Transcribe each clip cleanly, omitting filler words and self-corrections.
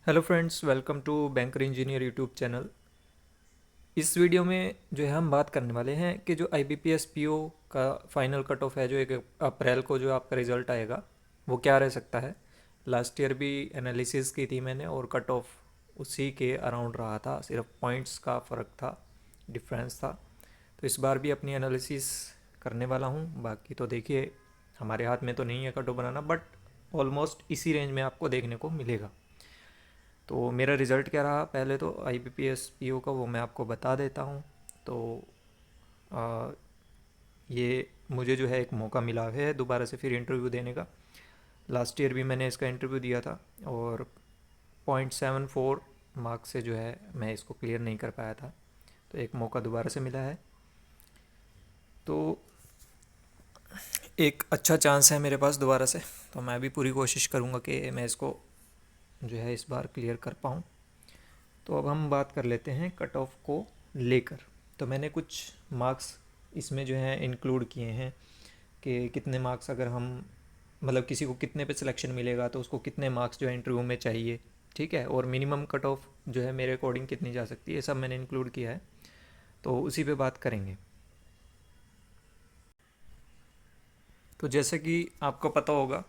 Hello friends, welcome to banker engineer YouTube channel. इस video में जो है हम बात करने वाले हैं कि जो IBPS PO का फाइनल कट ऑफ है, जो 1 अप्रैल को जो आपका रिज़ल्ट आएगा वो क्या रह सकता है। लास्ट ईयर भी एनालिसिस की थी मैंने और कट ऑफ उसी के अराउंड रहा था, सिर्फ पॉइंट्स का फ़र्क था, डिफरेंस था। तो इस बार भी अपनी एनालिसिस करने वाला हूँ। बाकी तो देखिए, हमारे हाथ में तो नहीं है cut off banana, but almost इसी रेंज में आपको देखने को मिलेगा। तो मेरा रिज़ल्ट क्या रहा, पहले तो IBPS PO का वो मैं आपको बता देता हूँ। तो आ, ये मुझे जो है एक मौका मिला है दोबारा से फिर इंटरव्यू देने का। लास्ट ईयर भी मैंने इसका इंटरव्यू दिया था और 0.74 मार्क्स से जो है मैं इसको क्लियर नहीं कर पाया था। तो एक मौका दोबारा से मिला है, तो एक अच्छा चांस है मेरे पास दोबारा से। तो मैं भी पूरी कोशिश करूँगा कि मैं इसको जो है इस बार क्लियर कर पाऊँ। तो अब हम बात कर लेते हैं कट ऑफ को लेकर। तो मैंने कुछ मार्क्स इसमें जो है इंक्लूड किए हैं कि कितने मार्क्स अगर हम मतलब किसी को कितने पे सिलेक्शन मिलेगा तो उसको कितने मार्क्स जो है इंटरव्यू में चाहिए, ठीक है, और मिनिमम कट ऑफ जो है मेरे अकॉर्डिंग कितनी जा सकती है, ये सब मैंने इंक्लूड किया है। तो उसी पे बात करेंगे। तो जैसे कि आपको पता होगा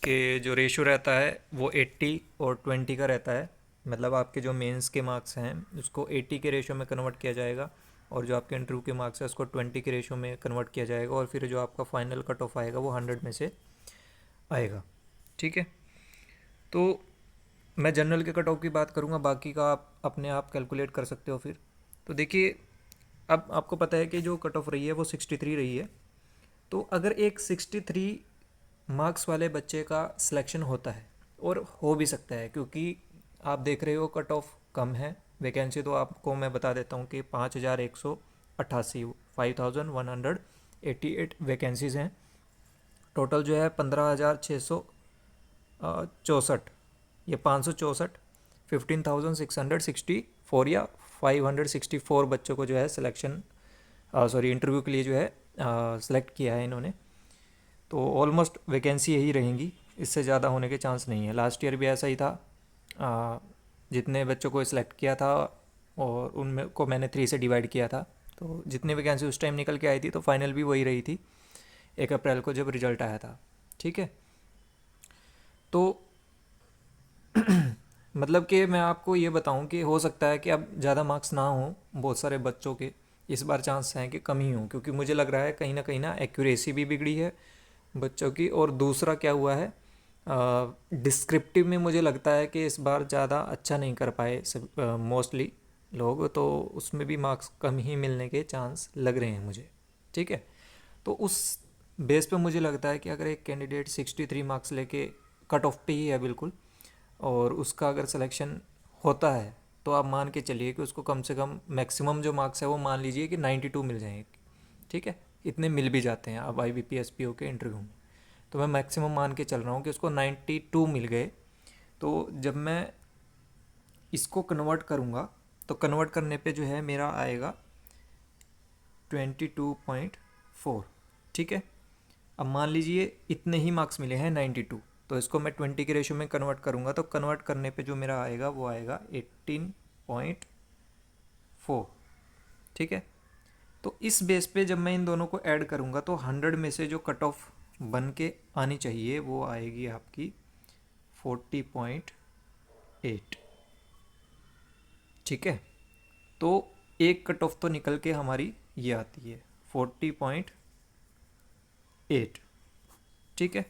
कि जो रेशो रहता है वो 80 और 20 का रहता है। मतलब आपके जो मेंस के मार्क्स हैं उसको 80 के रेशो में कन्वर्ट किया जाएगा और जो आपके इंटरव्यू के मार्क्स है उसको 20 के रेशो में कन्वर्ट किया जाएगा, और फिर जो आपका फाइनल कट ऑफ आएगा वो 100 में से आएगा, ठीक है। तो मैं जनरल के कट ऑफ की बात करूँगा, बाकी का आप अपने आप कैलकुलेट कर सकते हो फिर। तो देखिए, अब आपको पता है कि जो कट ऑफ रही है वो 63 रही है। तो अगर एक 63 मार्क्स वाले बच्चे का सिलेक्शन होता है, और हो भी सकता है क्योंकि आप देख रहे हो कट ऑफ कम है, वैकेंसी तो आपको मैं बता देता हूँ कि 5188 5188 वैकेंसीज़ हैं। टोटल जो है 15,664, ये 564 15,664 या 564 बच्चों को जो है सिलेक्शन सॉरी इंटरव्यू के लिए जो है सेलेक्ट किया है इन्होंने। तो ऑलमोस्ट वैकेंसी यही रहेंगी, इससे ज़्यादा होने के चांस नहीं है। लास्ट ईयर भी ऐसा ही था, आ, जितने बच्चों को सिलेक्ट किया था और उनमें को मैंने 3 से डिवाइड किया था, तो जितनी वैकेंसी उस टाइम निकल के आई थी तो फाइनल भी वही रही थी 1 अप्रैल को जब रिजल्ट आया था, ठीक है। तो मतलब कि मैं आपको ये बताऊं कि हो सकता है कि अब ज़्यादा मार्क्स ना हो बहुत सारे बच्चों के, इस बार चांस हैं कि कम ही हो, क्योंकि मुझे लग रहा है कहीं ना एक्यूरेसी भी बिगड़ी है बच्चों की। और दूसरा क्या हुआ है, डिस्क्रिप्टिव में मुझे लगता है कि इस बार ज़्यादा अच्छा नहीं कर पाए सब मोस्टली लोग, तो उसमें भी मार्क्स कम ही मिलने के चांस लग रहे हैं मुझे, ठीक है। तो उस बेस पे मुझे लगता है कि अगर एक कैंडिडेट 63 मार्क्स लेके कट ऑफ पे ही है बिल्कुल, और उसका अगर सिलेक्शन होता है, तो आप मान के चलिए कि उसको कम से कम मैक्सिमम जो मार्क्स है वो मान लीजिए कि 92 मिल जाएंगे, ठीक है। इतने मिल भी जाते हैं अब IBPS PO के इंटरव्यू में। तो मैं मैक्सिमम मान के चल रहा हूँ कि उसको 92 मिल गए। तो जब मैं इसको कन्वर्ट करूँगा तो कन्वर्ट करने पे जो है मेरा आएगा 22.4, ठीक है। अब मान लीजिए इतने ही मार्क्स मिले हैं 92, तो इसको मैं 20 के रेशो में कन्वर्ट करूँगा तो कन्वर्ट करने पे जो मेरा आएगा वो आएगा 18.4, ठीक है। तो इस बेस पे जब मैं इन दोनों को ऐड करूँगा तो 100 में से जो कट ऑफ बन के आनी चाहिए वो आएगी आपकी 40.8, ठीक है। तो एक कट ऑफ तो निकल के हमारी ये आती है 40.8, ठीक है।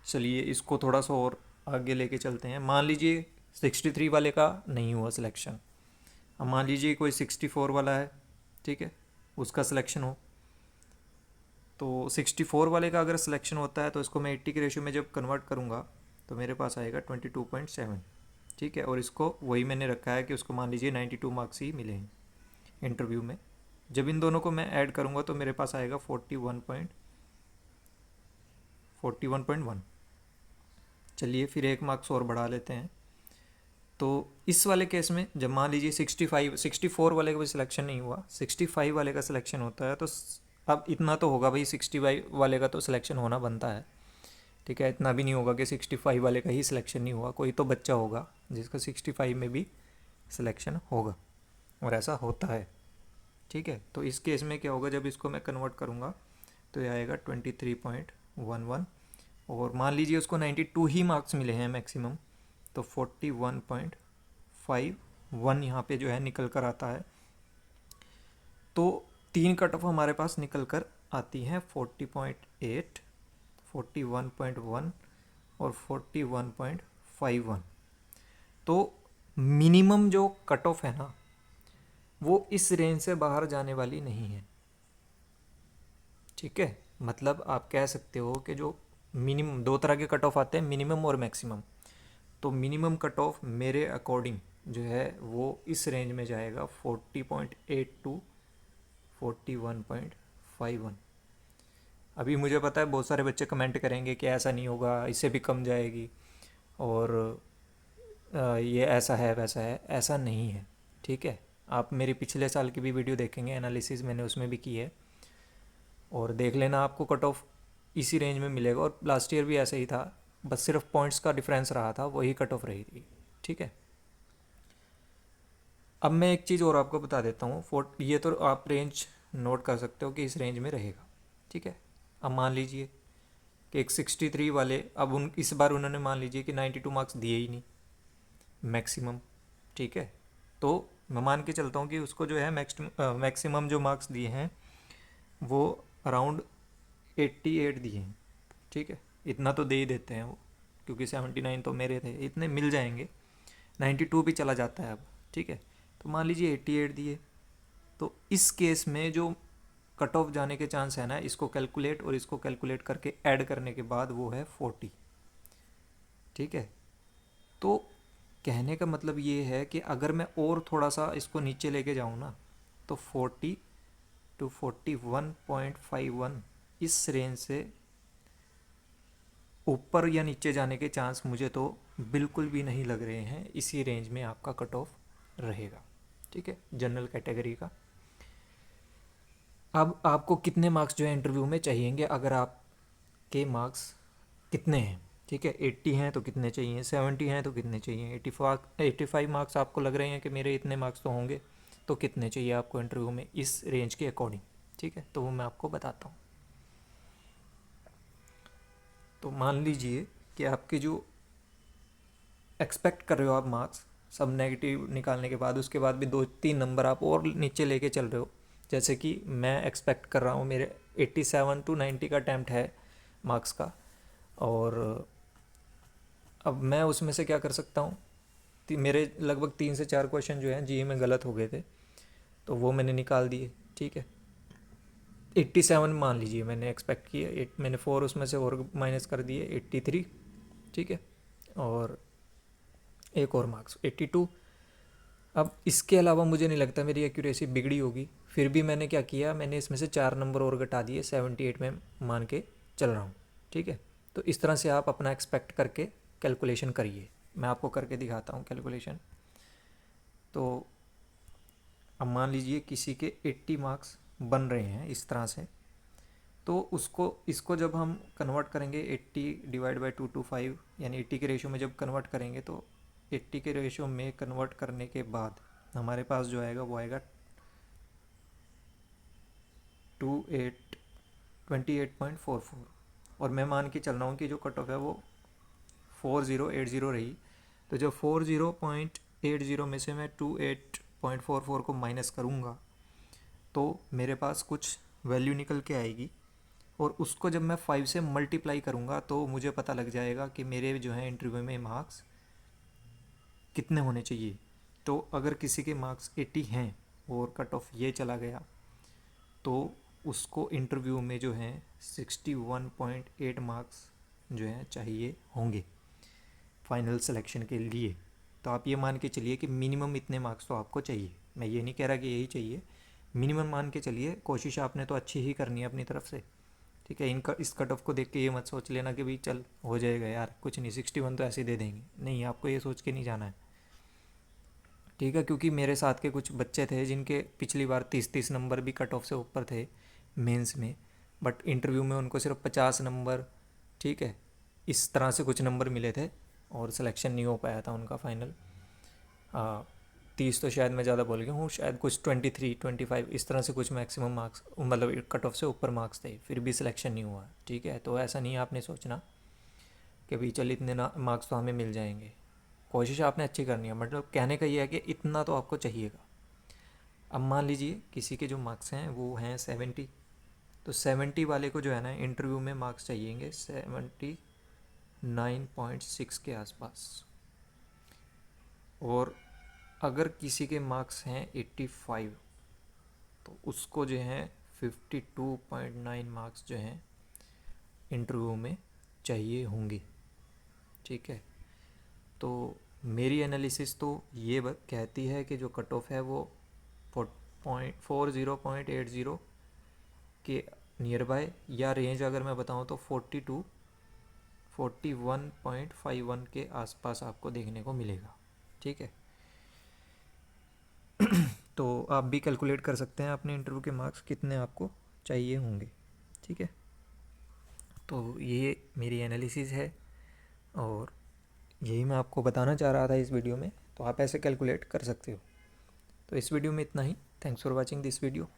चलिए इसको थोड़ा सा और आगे लेके चलते हैं। मान लीजिए 63 वाले का नहीं हुआ सिलेक्शन, अब मान लीजिए कोई 64 वाला है, ठीक है, उसका सिलेक्शन हो। तो 64 वाले का अगर सिलेक्शन होता है तो इसको मैं 80 के रेशियो में जब कन्वर्ट करूँगा तो मेरे पास आएगा 22.7, ठीक है। और इसको वही मैंने रखा है कि उसको मान लीजिए 92 मार्क्स ही मिले हैं इंटरव्यू में। जब इन दोनों को मैं ऐड करूँगा तो मेरे पास आएगा 41.1। चलिए फिर एक मार्क्स और बढ़ा लेते हैं। तो इस वाले केस में जब मान लीजिए 64 वाले का भी सिलेक्शन नहीं हुआ, 65 वाले का सिलेक्शन होता है, तो अब इतना तो होगा भाई, 65 वाले का तो सिलेक्शन होना बनता है, ठीक है, इतना भी नहीं होगा कि 65 वाले का ही सिलेक्शन नहीं हुआ, कोई तो बच्चा होगा जिसका 65 में भी सिलेक्शन होगा, और ऐसा होता है। ठीक है, तो इस केस में क्या होगा, जब इसको मैं कन्वर्ट करूँगा तो ये आएगा 23.11, और मान लीजिए उसको 92 ही मार्क्स मिले हैं मैक्सिमम, तो 41.51 यहाँ पे जो है निकल कर आता है। तो 3 कट ऑफ हमारे पास निकल कर आती हैं 40.8, 41.1 और 41.51। तो मिनिमम जो कट ऑफ है ना, वो इस रेंज से बाहर जाने वाली नहीं है। ठीक है, मतलब आप कह सकते हो कि जो मिनिमम, दो तरह के कट ऑफ आते हैं, मिनिमम और मैक्सिमम। तो मिनिमम कट ऑफ मेरे अकॉर्डिंग जो है वो इस रेंज में जाएगा 40.8 टू 41.51। अभी मुझे पता है बहुत सारे बच्चे कमेंट करेंगे कि ऐसा नहीं होगा, इससे भी कम जाएगी, और ये ऐसा है वैसा है, ऐसा नहीं है। ठीक है, आप मेरी पिछले साल की भी वीडियो देखेंगे, एनालिसिस मैंने उसमें भी की है, और देख लेना, आपको कट ऑफ इसी रेंज में मिलेगा। और लास्ट ईयर भी ऐसा ही था, बस सिर्फ पॉइंट्स का डिफरेंस रहा था, वही कट ऑफ रही थी। ठीक है, अब मैं एक चीज़ और आपको बता देता हूँ, ये तो आप रेंज नोट कर सकते हो कि इस रेंज में रहेगा। ठीक है, अब मान लीजिए कि एक 63 वाले, अब इस बार उन्होंने मान लीजिए कि 92 मार्क्स दिए ही नहीं मैक्सिमम। ठीक है, तो मैं मान के चलता हूँ कि उसको जो है मैक्सिमम जो मार्क्स दिए हैं वो अराउंड 88 दिए हैं। ठीक है, इतना तो दे ही देते हैं वो, क्योंकि 79 तो मेरे थे, इतने मिल जाएंगे। 92 भी चला जाता है अब। ठीक है, तो मान लीजिए 88 दिए, तो इस केस में जो कट ऑफ जाने के चांस है ना, इसको कैलकुलेट और इसको कैलकुलेट करके ऐड करने के बाद वो है 40। ठीक है, तो कहने का मतलब ये है कि अगर मैं और थोड़ा सा इसको नीचे लेके जाऊँ ना, तो 40 टू 41.51 इस रेंज से ऊपर या नीचे जाने के चांस मुझे तो बिल्कुल भी नहीं लग रहे हैं। इसी रेंज में आपका कट ऑफ रहेगा। ठीक है, जनरल कैटेगरी का। अब आपको कितने मार्क्स जो है इंटरव्यू में चाहिएंगे, अगर आपके मार्क्स कितने हैं। ठीक है, 80 हैं तो कितने चाहिए, 70 हैं तो कितने चाहिए, 85 मार्क्स आपको लग रहे हैं कि मेरे इतने मार्क्स तो होंगे, तो कितने चाहिए आपको इंटरव्यू में इस रेंज के अकॉर्डिंग। ठीक है, तो वो मैं आपको बताता हूँ। तो मान लीजिए कि आपके जो एक्सपेक्ट कर रहे हो आप मार्क्स, सब नेगेटिव निकालने के बाद उसके बाद भी 2-3 नंबर आप और नीचे लेके चल रहे हो, जैसे कि मैं एक्सपेक्ट कर रहा हूँ मेरे 87 टू 90 का अटैम्प्ट है मार्क्स का, और अब मैं उसमें से क्या कर सकता हूँ, मेरे लगभग 3 से 4 क्वेश्चन जो हैं जीए में गलत हो गए थे, तो वो मैंने निकाल दिए। ठीक है, 87 मान लीजिए मैंने एक्सपेक्ट किया, मैंने 4 उसमें से और माइनस कर दिए, 83। ठीक है, और एक और मार्क्स 82। अब इसके अलावा मुझे नहीं लगता मेरी एक्यूरेसी बिगड़ी होगी, फिर भी मैंने क्या किया, मैंने इसमें से 4 नंबर और घटा दिए, 78 में मान के चल रहा हूँ। ठीक है, तो इस तरह से आप अपना एक्सपेक्ट करके कैलकुलेशन करिए, मैं आपको करके दिखाता हूँ कैलकुलेशन। तो अब मान लीजिए किसी के 80 मार्क्स बन रहे हैं इस तरह से, तो इसको जब हम कन्वर्ट करेंगे 80 डिवाइड बाई 225, यानी 80 के रेशो में जब कन्वर्ट करेंगे, तो 80 के रेशो में कन्वर्ट करने के बाद हमारे पास जो आएगा वो आएगा 28.44। और मैं मान के चल रहा हूँ कि जो कट ऑफ है वो 4080 रही, तो जब 40.80 में से मैं 28.44 को माइनस करूँगा तो मेरे पास कुछ वैल्यू निकल के आएगी, और उसको जब मैं 5 से मल्टीप्लाई करूँगा तो मुझे पता लग जाएगा कि मेरे जो है इंटरव्यू में मार्क्स कितने होने चाहिए। तो अगर किसी के मार्क्स 80 हैं और कट ऑफ ये चला गया, तो उसको इंटरव्यू में जो है 61.8 मार्क्स जो है चाहिए होंगे फाइनल सिलेक्शन के लिए। तो आप ये मान के चलिए कि मिनिमम इतने मार्क्स तो आपको चाहिए। मैं ये नहीं कह रहा कि यही चाहिए, मिनिमम मान के चलिए। कोशिश आपने तो अच्छी ही करनी है अपनी तरफ से। ठीक है, इनका इस कट ऑफ को देख के ये मत सोच लेना कि भाई चल हो जाएगा यार, कुछ नहीं 61 तो ऐसे ही दे देंगे, नहीं, आपको ये सोच के नहीं जाना है। ठीक है, क्योंकि मेरे साथ के कुछ बच्चे थे जिनके पिछली बार 30-30 नंबर भी कट ऑफ से ऊपर थे मेंस में, बट इंटरव्यू में उनको सिर्फ 50 नंबर, ठीक है, इस तरह से कुछ नंबर मिले थे और सिलेक्शन नहीं हो पाया था उनका फाइनल। 30 तो शायद मैं ज़्यादा बोल गया हूँ, शायद कुछ 23 25 इस तरह से कुछ मैक्सिमम मार्क्स, मतलब कट ऑफ से ऊपर मार्क्स थे, फिर भी सिलेक्शन नहीं हुआ। ठीक है, तो ऐसा नहीं आपने सोचना कि भाई चल इतने ना मार्क्स तो हमें मिल जाएंगे। कोशिश आपने अच्छी करनी है, मतलब कहने का ये है कि इतना तो आपको चाहिएगा। अब मान लीजिए किसी के जो मार्क्स हैं वो हैं 70, तो 70 वाले को जो है ना इंटरव्यू में मार्क्स चाहिएंगे 79.6 के आसपास। और अगर किसी के मार्क्स हैं 85, तो उसको जो है 52.9 मार्क्स जो हैं इंटरव्यू में चाहिए होंगे। ठीक है, तो मेरी एनालिसिस तो ये कहती है कि जो कट ऑफ है वो 40.80 के नियर बाय, या रेंज अगर मैं बताऊँ तो 41.51 के आसपास आपको देखने को मिलेगा। ठीक है, तो आप भी कैलकुलेट कर सकते हैं अपने इंटरव्यू के मार्क्स कितने आपको चाहिए होंगे। ठीक है, तो ये मेरी एनालिसिस है और यही मैं आपको बताना चाह रहा था इस वीडियो में, तो आप ऐसे कैलकुलेट कर सकते हो। तो इस वीडियो में इतना ही। Thanks for watching this video.